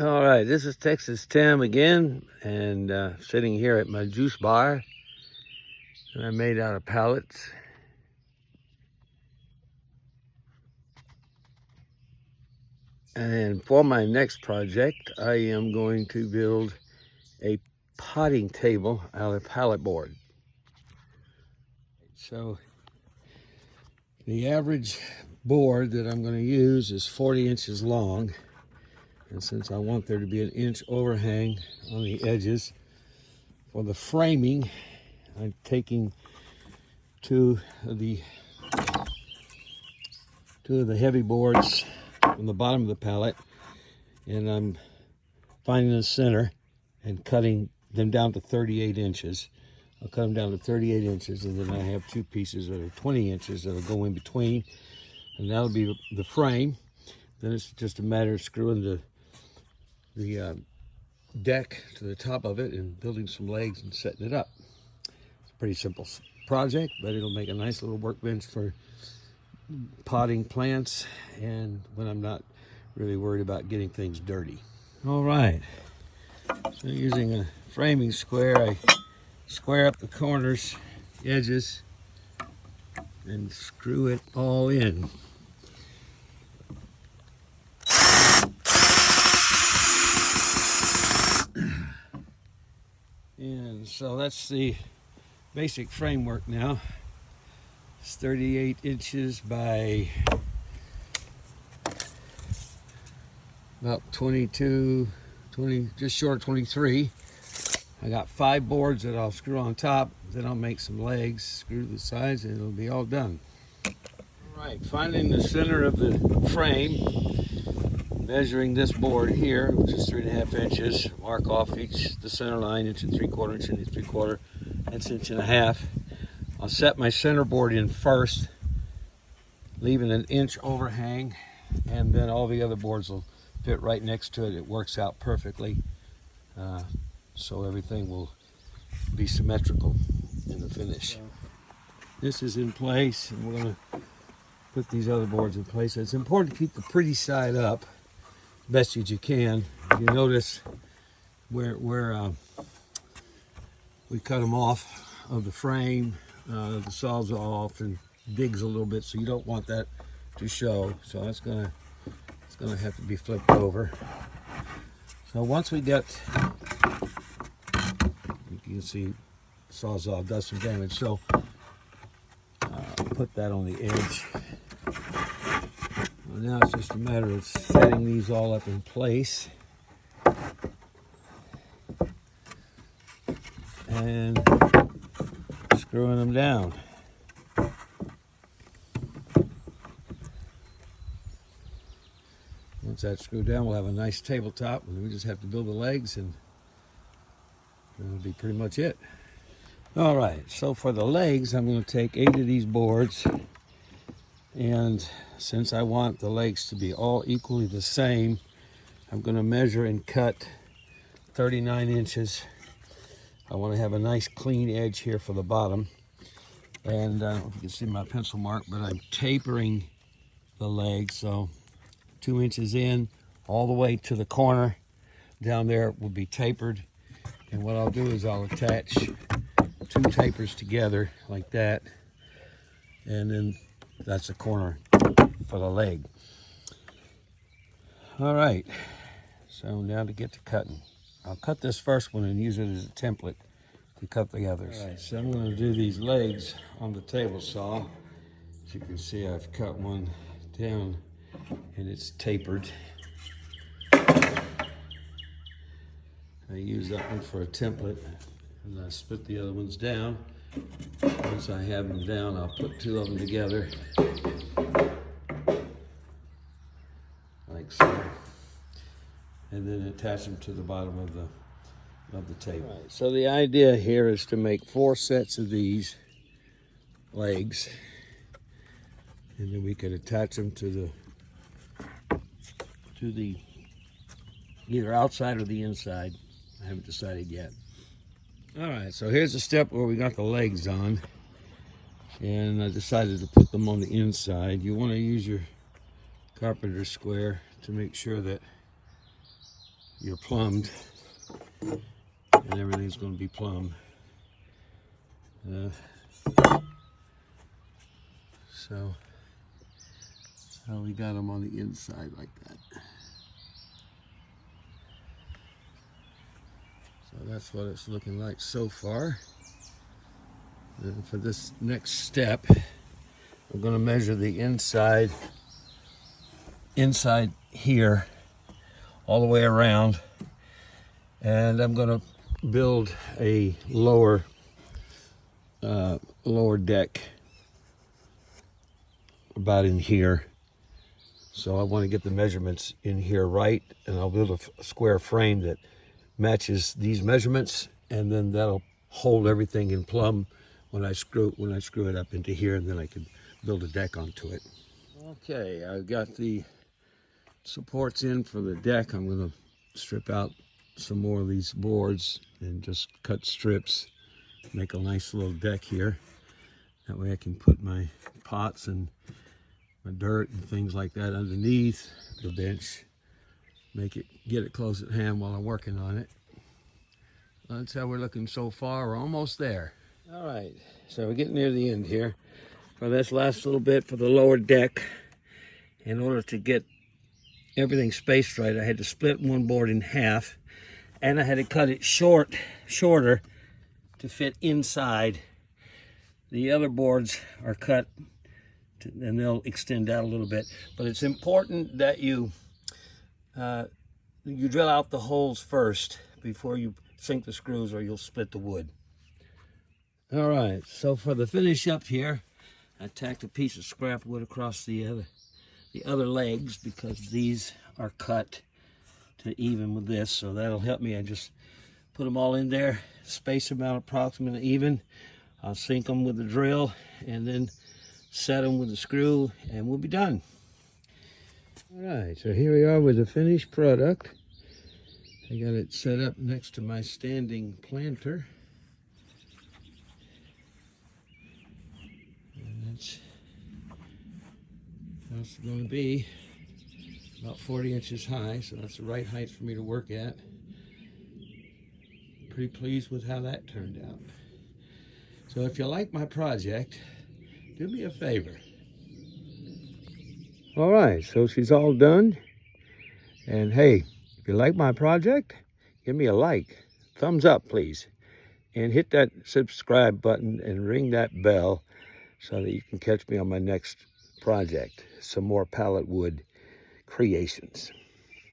All right, this is Texas Tim again, and sitting here at my juice bar that I made out of pallets. And for my next project, I am going to build a potting table out of pallet board. So the average board that I'm going to use is 40 inches long. And since I want there to be an inch overhang on the edges, for the framing, I'm taking two of the heavy boards from the bottom of the pallet, and I'm finding the center and cutting them down to 38 inches. I'll cut them down to 38 inches, and then I have two pieces that are 20 inches that'll go in between, and that'll be the frame. Then it's just a matter of screwing the deck to the top of it and building some legs and setting it up. It's a pretty simple project, but it'll make a nice little workbench for potting plants and when I'm not really worried about getting things dirty. All right, so using a framing square, I square up the corners, edges, and screw it all in. And so that's the basic framework now. It's 38 inches by about 22, just short of 23. I got 5 boards that I'll screw on top, then I'll make some legs, screw the sides, and it'll be all done. All right, finding the center of the frame, measuring this board here, which is 3.5 inches, mark off the center line, 1.75 inches, 1.75 inches, 1.5 inches. I'll set my center board in first, leaving an inch overhang, and then all the other boards will fit right next to it. It works out perfectly, so everything will be symmetrical in the finish. This is in place, and we're going to put these other boards in place. It's important to keep the pretty side up best as you can. You notice where we cut them off of the frame, the sawzall and digs a little bit, so you don't want that to show. So it's gonna have to be flipped over. So once we get, you can see sawzall does some damage. So put that on the edge. Well, now it's just a matter of setting these all up in place. And screwing them down. Once that's screwed down, we'll have a nice tabletop, and we just have to build the legs, and that'll be pretty much it. All right, so for the legs, I'm going to take 8 of these boards, and since I want the legs to be all equally the same, I'm going to measure and cut 39 inches. I want to have a nice clean edge here for the bottom. And I don't know if you can see my pencil mark, but I'm tapering the legs. So 2 inches in, all the way to the corner. Down there will be tapered. And what I'll do is I'll attach 2 tapers together like that. And then that's the corner for the leg. All right, so now to get to cutting. I'll cut this first one and use it as a template to cut the others. All right, so I'm going to do these legs on the table saw. As you can see, I've cut one down and it's tapered. I use that one for a template, and I split the other ones down. Once I have them down, I'll put 2 of them together like so, and then attach them to the bottom of the table. Right, so the idea here is to make 4 sets of these legs, and then we could attach them to the either outside or the inside. I haven't decided yet. All right, so here's the step where we got the legs on, and I decided to put them on the inside. You want to use your carpenter square to make sure that you're plumbed, and everything's going to be plumbed. So we got them on the inside like that. So that's what it's looking like so far. And for this next step, we're going to measure the inside here all the way around, and I'm going to build a lower deck about in here. So I want to get the measurements in here right, and I'll build a square frame that matches these measurements, and then that'll hold everything in plumb when I screw it up into here, and then I can build a deck onto it. Okay, I've got the supports in for the deck. I'm going to strip out some more of these boards and just cut strips, make a nice little deck here. That way I can put my pots and my dirt and things like that underneath the bench. Get it close at hand while I'm working on it. That's how we're looking so far. We're almost there. All right, so we're getting near the end here. For this last little bit for the lower deck, in order to get everything spaced right, I had to split one board in half, and I had to cut it shorter to fit inside. The other boards are cut and they'll extend out a little bit, but it's important that you drill out the holes first before you sink the screws, or you'll split the wood. All right, so for the finish up here, I tacked a piece of scrap wood across the other legs, because these are cut to even with this, so that'll help me. I just put them all in there, space them out approximately even. I'll sink them with the drill and then set them with the screw, and we'll be done. All right, so here we are with the finished product. I got it set up next to my standing planter. And that's going to be about 40 inches high, so that's the right height for me to work at. Pretty pleased with how that turned out. So if you like my project, do me a favor. All right, so she's all done. And hey, if you like my project, give me a like. Thumbs up, please. And hit that subscribe button and ring that bell so that you can catch me on my next project. Some more pallet wood creations.